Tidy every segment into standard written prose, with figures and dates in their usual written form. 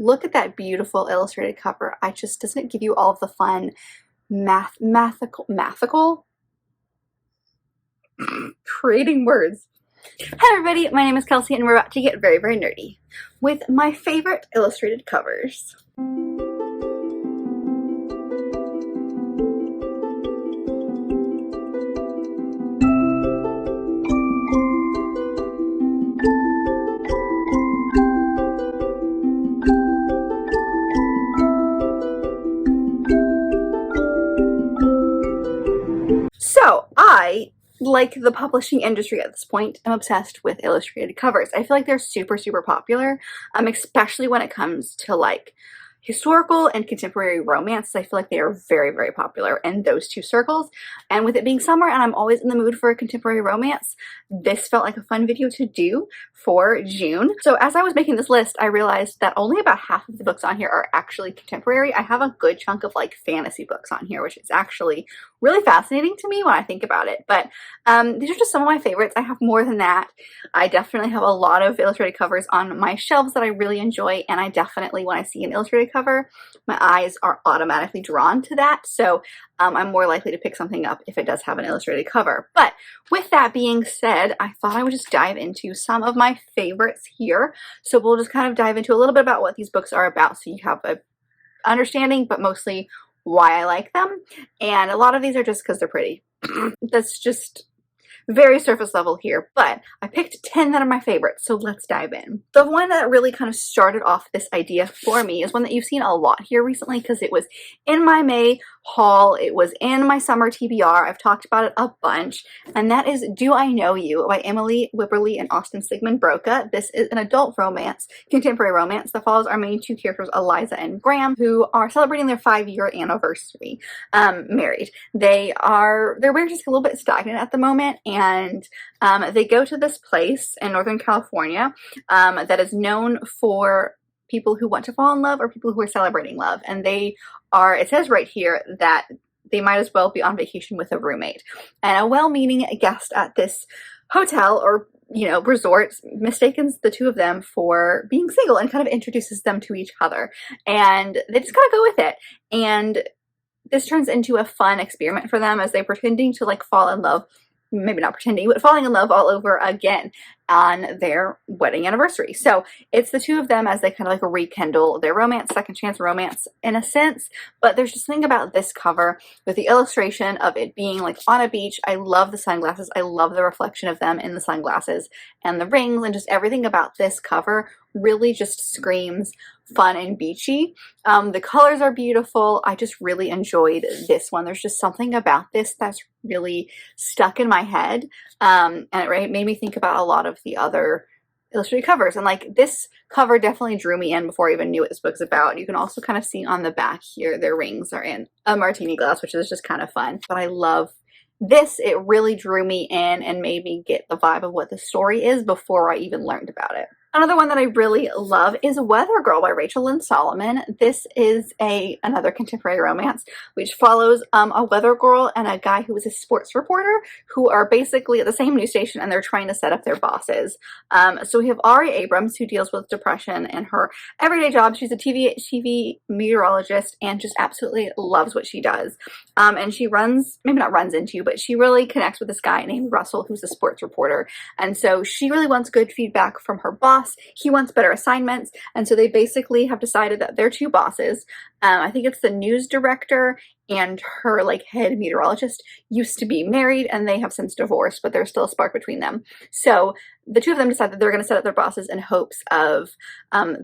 look at that beautiful illustrated cover. I just doesn't give you all of the fun mathical creating words. Hi everybody, my name is Kelsey and we're about to get very, very nerdy with my favorite illustrated covers. So I, like the publishing industry at this point, I'm obsessed with illustrated covers. I feel like they're super, super popular, especially when it comes to like historical and contemporary romance. I feel like they are very, very popular in those two circles. And with it being summer and I'm always in the mood for a contemporary romance, this felt like a fun video to do for June. So as I was making this list, I realized that only about half of the books on here are actually contemporary. I have a good chunk of like fantasy books on here, which is actually really fascinating to me when I think about it. But these are just some of my favorites. I have more than that. I definitely have a lot of illustrated covers on my shelves that I really enjoy, and I definitely, when I see an illustrated cover, my eyes are automatically drawn to that. So I'm more likely to pick something up if it does have an illustrated cover. But with that being said, I thought I would just dive into some of my favorites here. So we'll just kind of dive into a little bit about what these books are about so you have a understanding, but mostly why I like them. And a lot of these are just because they're pretty. That's just very surface level here, but I picked 10 that are my favorites, so let's dive in. The one that really kind of started off this idea for me is one that you've seen a lot here recently because it was in my May haul, it was in my summer TBR, I've talked about it a bunch, and that is Do I Know You by Emily Wibberley and Austin Sigmund Broca. This is an adult romance, contemporary romance that follows our main two characters, Eliza and Graham, who are celebrating their 5-year anniversary, married. Their marriage is a little bit stagnant at the moment, and they go to this place in Northern California that is known for people who want to fall in love or people who are celebrating love. And they are, it says right here that they might as well be on vacation with a roommate. And a well-meaning guest at this hotel or, you know, resort mistakes the two of them for being single and kind of introduces them to each other. And they just kind of go with it. And this turns into a fun experiment for them as they're pretending to like fall in love. Maybe not pretending, but falling in love all over again on their wedding anniversary. So it's the two of them as they kind of like rekindle their romance, second chance romance in a sense. But there's just something about this cover with the illustration of it being like on a beach. I love the sunglasses. I love the reflection of them in the sunglasses and the rings, and just everything about this cover really just screams fun and beachy. The colors are beautiful. I just really enjoyed this one. There's just something about this that's really stuck in my head, and it made me think about a lot of the other illustrated covers, and like this cover definitely drew me in before I even knew what this book's about. You can also kind of see on the back here their rings are in a martini glass, which is just kind of fun. But I love this. It really drew me in and made me get the vibe of what the story is before I even learned about it. Another one that I really love is Weather Girl by Rachel Lynn Solomon. This is another contemporary romance which follows a weather girl and a guy who is a sports reporter who are basically at the same news station, and they're trying to set up their bosses. So we have Ari Abrams, who deals with depression in her everyday job. She's a TV meteorologist and just absolutely loves what she does. And she but she really connects with this guy named Russell, who's a sports reporter. And so she really wants good feedback from her boss. He wants better assignments, and so they basically have decided that their two bosses, I think it's the news director and her like head meteorologist, used to be married and they have since divorced, but there's still a spark between them. So the two of them decide that they're going to set up their bosses in hopes of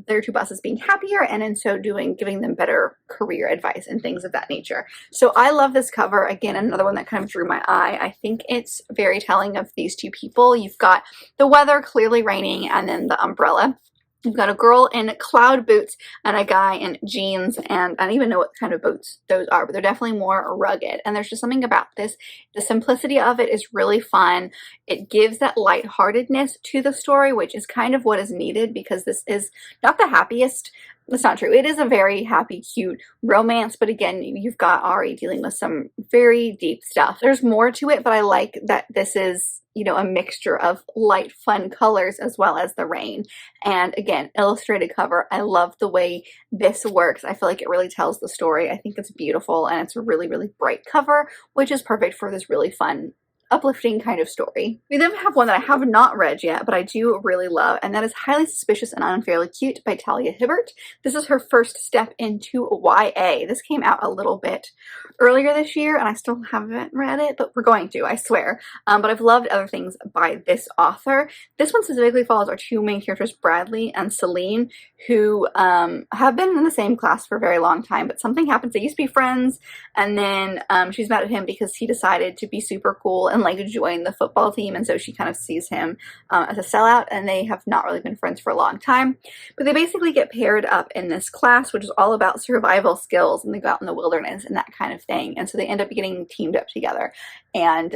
their two bosses being happier, and in so doing giving them better career advice and things of that nature. So I love this cover. Again, another one that kind of drew my eye. I think it's very telling of these two people. You've got the weather, clearly raining, and then the umbrella. You've got a girl in cloud boots and a guy in jeans, and I don't even know what kind of boots those are, but they're definitely more rugged. And there's just something about this. The simplicity of it is really fun. It gives that lightheartedness to the story, which is kind of what is needed because this is not the happiest that's not true. It is a very happy, cute romance, but again, you've got Ari dealing with some very deep stuff. There's more to it, but I like that this is, you know, a mixture of light, fun colors as well as the rain. And again, illustrated cover. I love the way this works. I feel like it really tells the story. I think it's beautiful, and it's a really, really bright cover, which is perfect for this really fun, uplifting kind of story. We then have one that I have not read yet, but I do really love, and that is Highly Suspicious and Unfairly Cute by Talia Hibbert. This is her first step into YA. This came out a little bit earlier this year, and I still haven't read it, but we're going to, I swear. But I've loved other things by this author. This one specifically follows our two main characters, Bradley and Celine, who have been in the same class for a very long time, but something happens. They used to be friends, and then she's mad at him because he decided to be super cool and like join the football team, and so she kind of sees him as a sellout, and they have not really been friends for a long time. But they basically get paired up in this class, which is all about survival skills, and they go out in the wilderness and that kind of thing, and so they end up getting teamed up together, and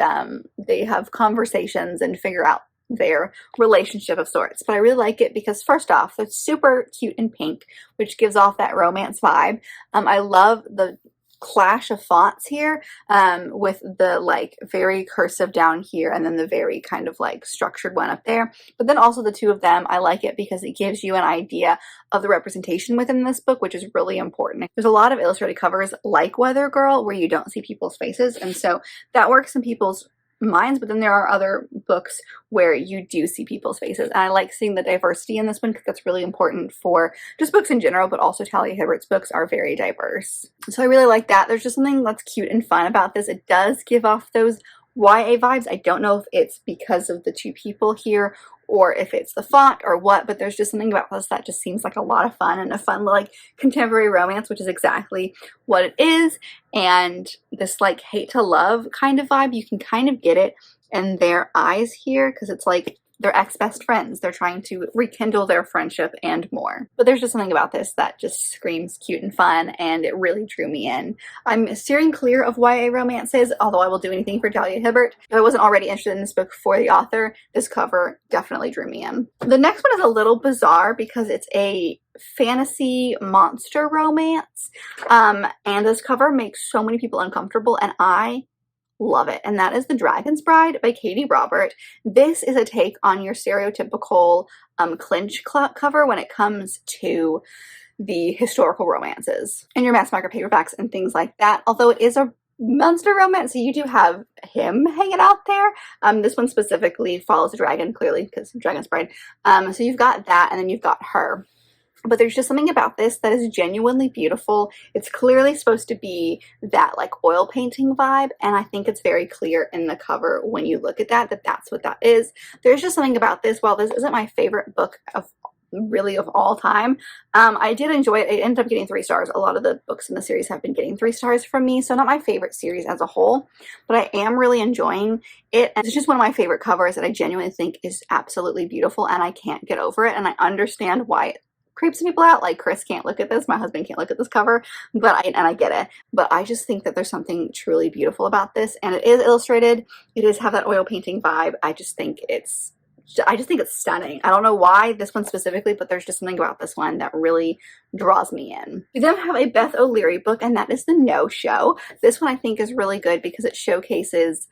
they have conversations and figure out their relationship of sorts. But I really like it because, first off, it's super cute and pink, which gives off that romance vibe. I love the clash of fonts here, with the like very cursive down here and then the very kind of like structured one up there. But then also the two of them, I like it because it gives you an idea of the representation within this book, which is really important. There's a lot of illustrated covers like Weather Girl where you don't see people's faces, and so that works in people's minds, but then there are other books where you do see people's faces, and I like seeing the diversity in this one because that's really important for just books in general, but also Talia Hibbert's books are very diverse. So I really like that. There's just something that's cute and fun about this. It does give off those YA vibes. I don't know if it's because of the two people here or if it's the font or what, but there's just something about this that just seems like a lot of fun and a fun like contemporary romance, which is exactly what it is. And this like hate to love kind of vibe, you can kind of get it in their eyes here because it's like they're ex-best friends. They're trying to rekindle their friendship and more. But there's just something about this that just screams cute and fun, and it really drew me in. I'm steering clear of YA romances, although I will do anything for Talia Hibbert. If I wasn't already interested in this book for the author, this cover definitely drew me in. The next one is a little bizarre because it's a fantasy monster romance, and this cover makes so many people uncomfortable, and I love it, and that is The Dragon's Bride by Katie Robert. This is a take on your stereotypical clinch cover when it comes to the historical romances and your mass market paperbacks and things like that. Although it is a monster romance, so you do have him hanging out there. This one specifically follows a dragon, clearly, because Dragon's Bride. So you've got that, and then you've got her. But there's just something about this that is genuinely beautiful. It's clearly supposed to be that like oil painting vibe, and I think it's very clear in the cover when you look at that that's what that is. There's just something about this. While this isn't my favorite book of all time, I did enjoy it. It ended up getting 3 stars. A lot of the books in the series have been getting 3 stars from me, so not my favorite series as a whole, but I am really enjoying it, and it's just one of my favorite covers that I genuinely think is absolutely beautiful, and I can't get over it, and I understand why it creeps people out. Like, Chris can't look at this, my husband can't look at this cover, but I get it. But I just think that there's something truly beautiful about this, and it is illustrated. It does have that oil painting vibe. I just think it's stunning. I don't know why this one specifically, but there's just something about this one that really draws me in. We then have a Beth O'Leary book, and that is The No Show. This one I think is really good because it showcases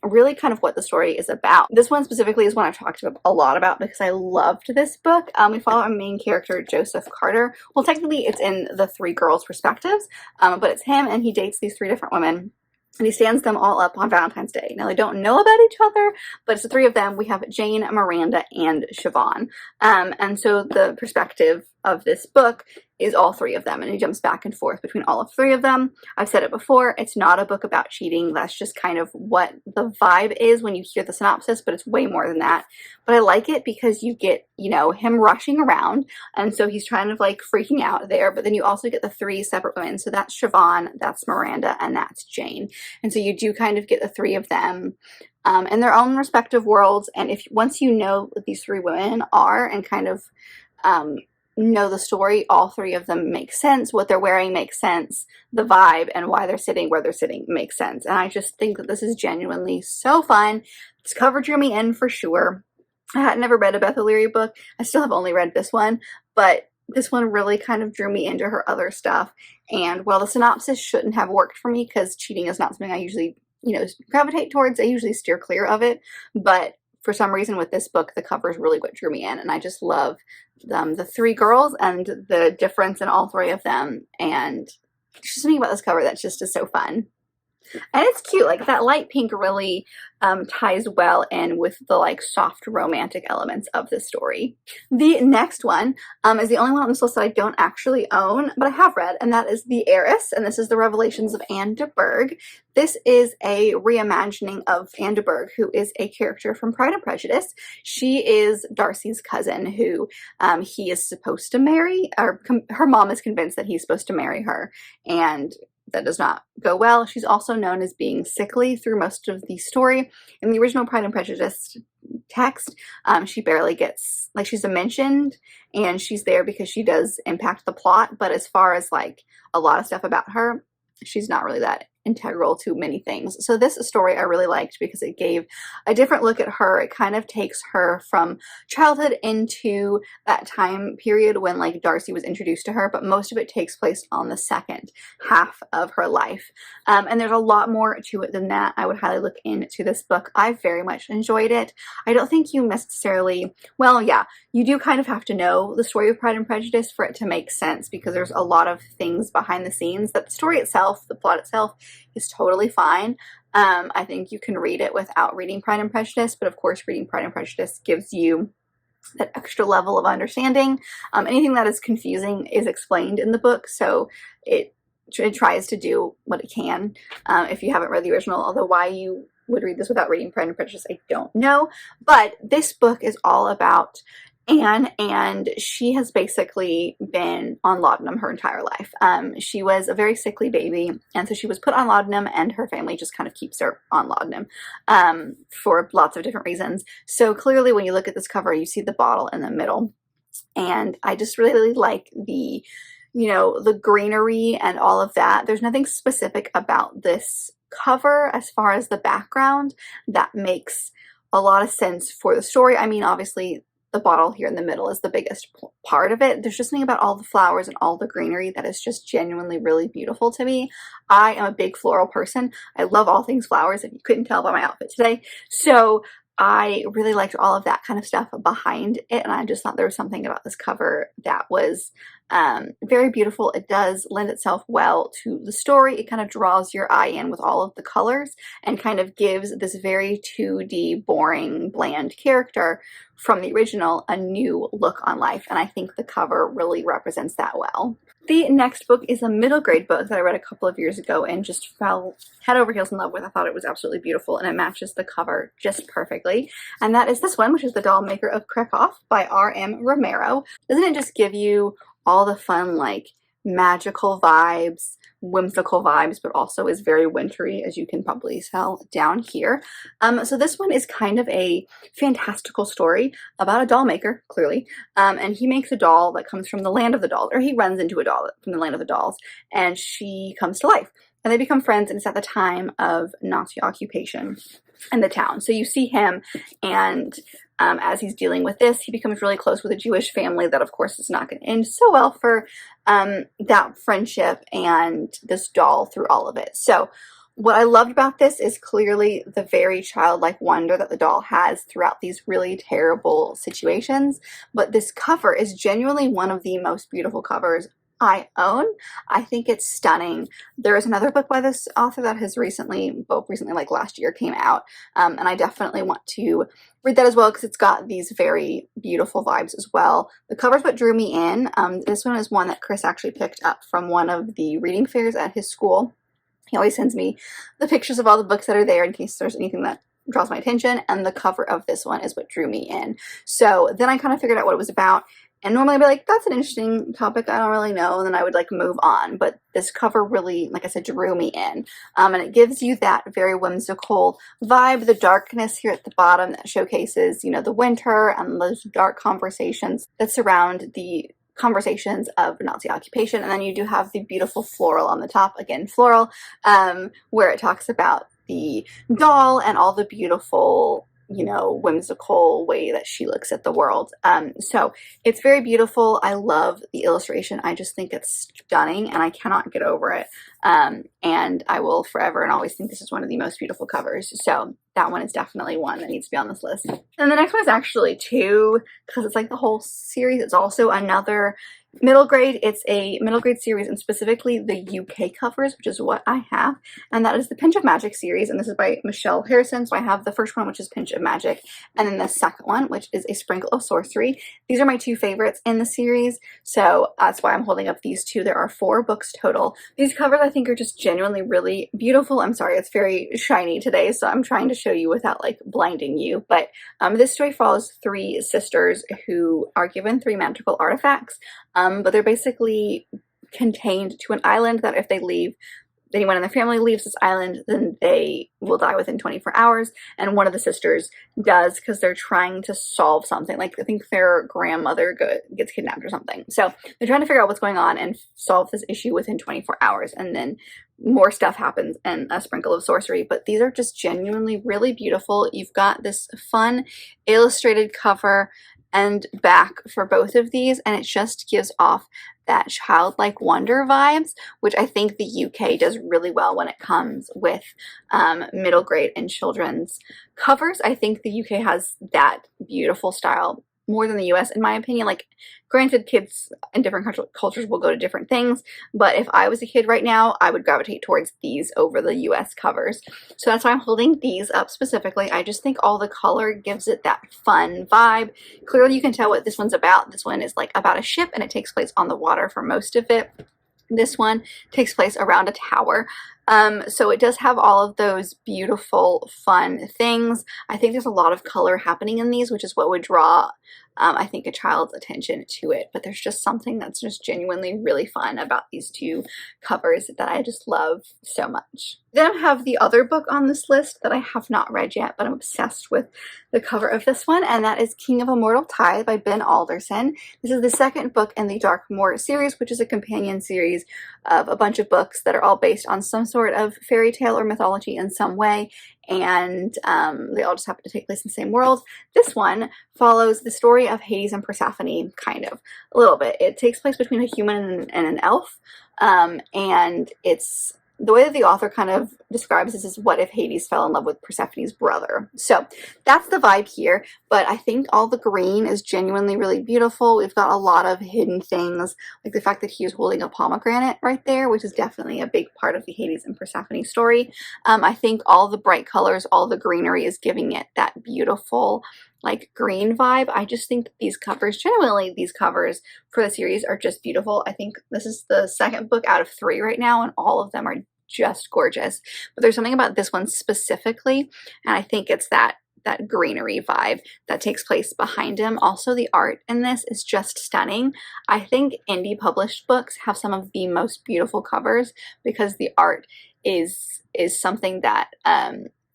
really kind of what the story is about. This one specifically is one I've talked a lot about because I loved this book. We follow our main character, Joseph Carter. Well, technically it's in the 3 girls' perspectives, but it's him, and he dates these 3 different women, and he stands them all up on Valentine's Day. Now, they don't know about each other, but it's the 3 of them. We have Jane, Miranda, and Siobhan. And so the perspective of this book is all 3 of them, and he jumps back and forth between all of 3 of them. I've said it before, it's not a book about cheating. That's just kind of what the vibe is when you hear the synopsis, but it's way more than that. But I like it because you get, you know, him rushing around, and so he's kind of like freaking out there, but then you also get the 3 separate women. So that's Siobhan, that's Miranda, and that's Jane. And so you do kind of get the 3 of them in their own respective worlds, and once you know what these 3 women are and kind of know the story, all 3 of them make sense. What they're wearing makes sense. The vibe and why they're sitting where they're sitting makes sense. And I just think that this is genuinely so fun. This cover drew me in for sure. I had never read a Beth O'Leary book. I still have only read this one, but this one really kind of drew me into her other stuff. And while the synopsis shouldn't have worked for me, because cheating is not something I usually, gravitate towards, I usually steer clear of it. But for some reason with this book, the cover is really what drew me in. And I just love the three girls and the difference in all three of them. And there's just something about this cover that just is so fun. And it's cute, like that light pink really ties well in with the like soft romantic elements of the story. The next one is the only one on this list that I don't actually own, but I have read, and that is The Heiress, and this is the Revelations of Anne de Bourgh. This is a reimagining of Anne de Bourgh, who is a character from Pride and Prejudice. She is Darcy's cousin who he is supposed to marry, or her mom is convinced that he's supposed to marry her, and that does not go well. She's also known as being sickly through most of the story. In the original Pride and Prejudice text, she barely gets, like, she's mentioned, and she's there because she does impact the plot, but as far as like a lot of stuff about her, she's not really that integral to many things. So this story I really liked because it gave a different look at her. It kind of takes her from childhood into that time period when like Darcy was introduced to her, but most of it takes place on the second half of her life. And there's a lot more to it than that. I would highly look into this book. I very much enjoyed it. I don't think you necessarily, well, yeah, you do kind of have to know the story of Pride and Prejudice for it to make sense, because there's a lot of things behind the scenes that the story itself, the plot itself, is totally fine. I think you can read it without reading Pride and Prejudice, but of course reading Pride and Prejudice gives you that extra level of understanding. Anything that is confusing is explained in the book, so it tries to do what it can if you haven't read the original, although why you would read this without reading Pride and Prejudice, I don't know. But this book is all about Anne, and she has basically been on laudanum her entire life. She was a very sickly baby, and so she was put on laudanum, and her family just kind of keeps her on laudanum for lots of different reasons. So clearly when you look at this cover, you see the bottle in the middle, and I just really like the the greenery and all of that. There's nothing specific about this cover as far as the background that makes a lot of sense for the story. I mean, obviously the bottle here in the middle is the biggest part of it. There's just something about all the flowers and all the greenery that is just genuinely really beautiful to me. I am a big floral person. I love all things flowers, if you couldn't tell by my outfit today. So I really liked all of that kind of stuff behind it, and I just thought there was something about this cover that was very beautiful. It does lend itself well to the story. It kind of draws your eye in with all of the colors and kind of gives this very 2D, boring, bland character from the original a new look on life, and I think the cover really represents that well. The next book is a middle grade book that I read a couple of years ago and just fell head over heels in love with. I thought it was absolutely beautiful, and it matches the cover just perfectly. And that is this one, which is The Doll Maker of Krakow by R.M. Romero. Doesn't it just give you all the fun, like, magical vibes, whimsical vibes, but also is very wintry, as you can probably tell down here. So this one is kind of a fantastical story about a doll maker, clearly, and he makes a doll that comes from the land of the dolls, or he runs into a doll from the land of the dolls, and she comes to life, and they become friends, and it's at the time of Nazi occupation in the town. So you see him, and as he's dealing with this, he becomes really close with a Jewish family that, of course, is not going to end so well for that friendship and this doll through all of it. So what I loved about this is clearly the very childlike wonder that the doll has throughout these really terrible situations. But this cover is genuinely one of the most beautiful covers I own. I think it's stunning. There is another book by this author that has recently, like last year, came out, and I definitely want to read that as well because it's got these very beautiful vibes as well. The cover's what drew me in. This one is one that Chris actually picked up from one of the reading fairs at his school. He always sends me the pictures of all the books that are there in case there's anything that draws my attention, and the cover of this one is what drew me in. So then I kind of figured out what it was about. And normally I'd be like, that's an interesting topic, I don't really know, and then I would like move on. But this cover really, like I said, drew me in. And it gives you that very whimsical vibe, the darkness here at the bottom that showcases, the winter and those dark conversations that surround the conversations of Nazi occupation. And then you do have the beautiful floral on the top, again, floral, where it talks about the doll and all the beautiful you know, whimsical way that she looks at the world. So it's very beautiful. I love the illustration. I just think it's stunning and I cannot get over it. And I will forever and always think this is one of the most beautiful covers. So that one is definitely one that needs to be on this list. And the next one is actually two, because it's like the whole series. It's also another middle grade. It's a middle grade series, and specifically the UK covers, which is what I have, and that is the Pinch of Magic series, and this is by Michelle Harrison. So I have the first one, which is Pinch of Magic, and then the second one, which is A Sprinkle of Sorcery. These are my two favorites in the series, so that's why I'm holding up these two. There are 4 books total. These covers I think are just genuinely really beautiful. I'm sorry, it's very shiny today, so I'm trying to show you without like blinding you, but this story follows 3 sisters who are given 3 magical artifacts. But they're basically contained to an island that if they leave, anyone in their family leaves this island, then they will die within 24 hours. And one of the sisters does, because they're trying to solve something. Like, I think their grandmother gets kidnapped or something. So they're trying to figure out what's going on and solve this issue within 24 hours. And then more stuff happens in A Sprinkle of Sorcery. But these are just genuinely really beautiful. You've got this fun illustrated cover and back for both of these, and it just gives off that childlike wonder vibes, which I think the UK does really well when it comes with middle grade and children's covers. I think the UK has that beautiful style more than the US, in my opinion. Like, granted, kids in different cultures will go to different things, but if I was a kid right now, I would gravitate towards these over the US covers. So that's why I'm holding these up specifically. I just think all the color gives it that fun vibe. Clearly you can tell what this one's about. This one is like about a ship, and it takes place on the water for most of it. This one takes place around a tower. So it does have all of those beautiful, fun things. I think there's a lot of color happening in these, which is what would draw, I think, a child's attention to it. But there's just something that's just genuinely really fun about these two covers that I just love so much. Then I have the other book on this list that I have not read yet, but I'm obsessed with the cover of this one, and that is King of Immortal Tide by Ben Alderson. This is the second book in the Darkmoor series, which is a companion series of a bunch of books that are all based on some sort of fairy tale or mythology in some way, and they all just happen to take place in the same world. This one follows the story of Hades and Persephone, kind of, a little bit. It takes place between a human and an elf, and it's the way that the author kind of describes this is what if Hades fell in love with Persephone's brother. So that's the vibe here, but I think all the green is genuinely really beautiful. We've got a lot of hidden things, like the fact that he was holding a pomegranate right there, which is definitely a big part of the Hades and Persephone story. I think all the bright colors, all the greenery is giving it that beautiful, like, green vibe. I just think that these covers, generally these covers for the series are just beautiful. I think this is the second book out of 3 right now, and all of them are just gorgeous. But there's something about this one specifically, and I think it's that greenery vibe that takes place behind him. Also, the art in this is just stunning. I think indie published books have some of the most beautiful covers because the art is something that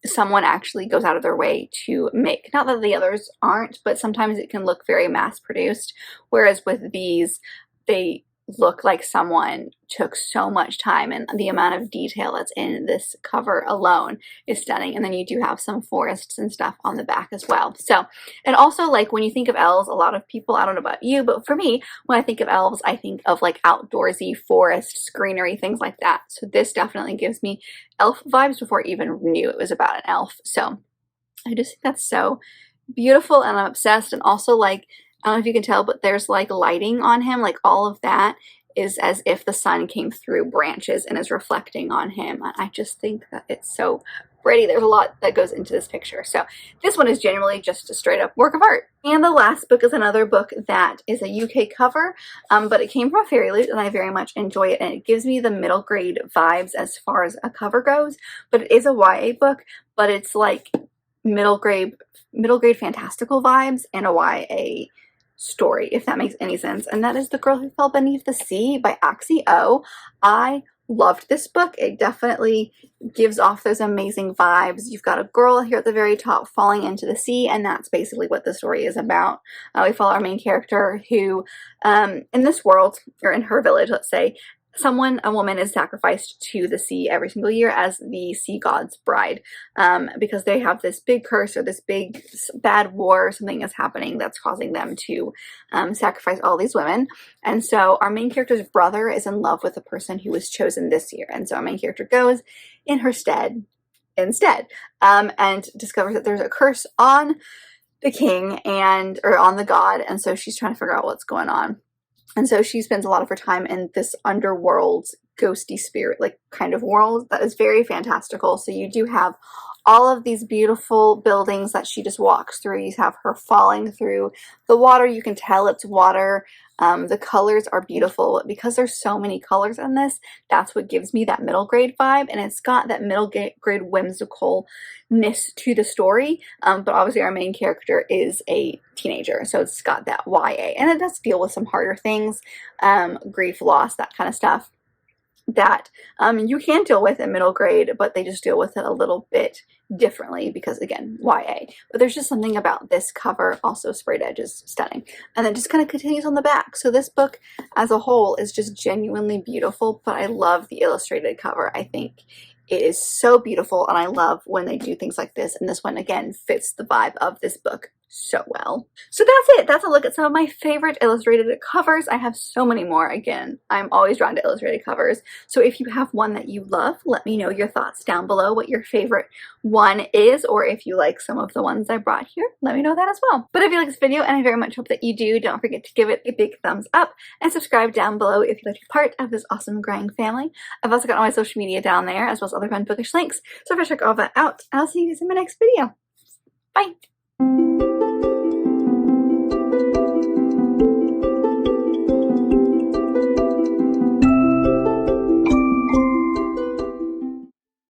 someone actually goes out of their way to make. Not that the others aren't, but sometimes it can look very mass produced, whereas with these, they look like someone took so much time, and the amount of detail that's in this cover alone is stunning. And then you do have some forests and stuff on the back as well. So, and also, like, when you think of elves, a lot of people, I don't know about you, but for me, when I think of elves, I think of like outdoorsy forests, greenery, things like that. So this definitely gives me elf vibes before I even knew it was about an elf. So I just think that's so beautiful, and I'm obsessed. And also, like, I don't know if you can tell, but there's like lighting on him, like all of that is as if the sun came through branches and is reflecting on him. And I just think that it's so pretty. There's a lot that goes into this picture. So this one is genuinely just a straight up work of art. And the last book is another book that is a UK cover, but it came from a Fairy Loot, and I very much enjoy it. And it gives me the middle grade vibes as far as a cover goes, but it is a YA book, but it's like middle grade fantastical vibes in a YA story, if that makes any sense. And that is The Girl Who Fell Beneath the Sea by Axie O. I loved this book. It definitely gives off those amazing vibes. You've got a girl here at the very top falling into the sea, and that's basically what the story is about. We follow our main character who, in this world, or in her village, let's say, a woman is sacrificed to the sea every single year as the sea god's bride, because they have this big curse or this big bad war or something is happening that's causing them to sacrifice all these women. And so our main character's brother is in love with the person who was chosen this year, and so our main character goes in her stead instead, and discovers that there's a curse on the king or on the god, and so she's trying to figure out what's going on. And so she spends a lot of her time in this underworld, ghosty spirit, like kind of world that is very fantastical. So you do have all of these beautiful buildings that she just walks through. You have her falling through the water. You can tell it's water. The colors are beautiful. Because there's so many colors in this, that's what gives me that middle grade vibe. And it's got that middle grade whimsicalness to the story. But obviously our main character is a teenager, so it's got that YA. And it does deal with some harder things, grief, loss, that kind of stuff that you can deal with in middle grade, but they just deal with it a little bit differently because, again, YA. But there's just something about this cover. Also, sprayed edge is stunning. And then just kind of continues on the back. So this book as a whole is just genuinely beautiful, but I love the illustrated cover. I think it is so beautiful, and I love when they do things like this. And this one, again, fits the vibe of this book so well. So that's it. That's a look at some of my favorite illustrated covers. I have so many more. Again, I'm always drawn to illustrated covers. So if you have one that you love, let me know your thoughts down below, what your favorite one is, or if you like some of the ones I brought here, let me know that as well. But if you like this video, and I very much hope that you do, don't forget to give it a big thumbs up and subscribe down below if you'd like to be part of this awesome growing family. I've also got all my social media down there, as well as other fun bookish links. So if I check all that out, I'll see you guys in my next video. Bye!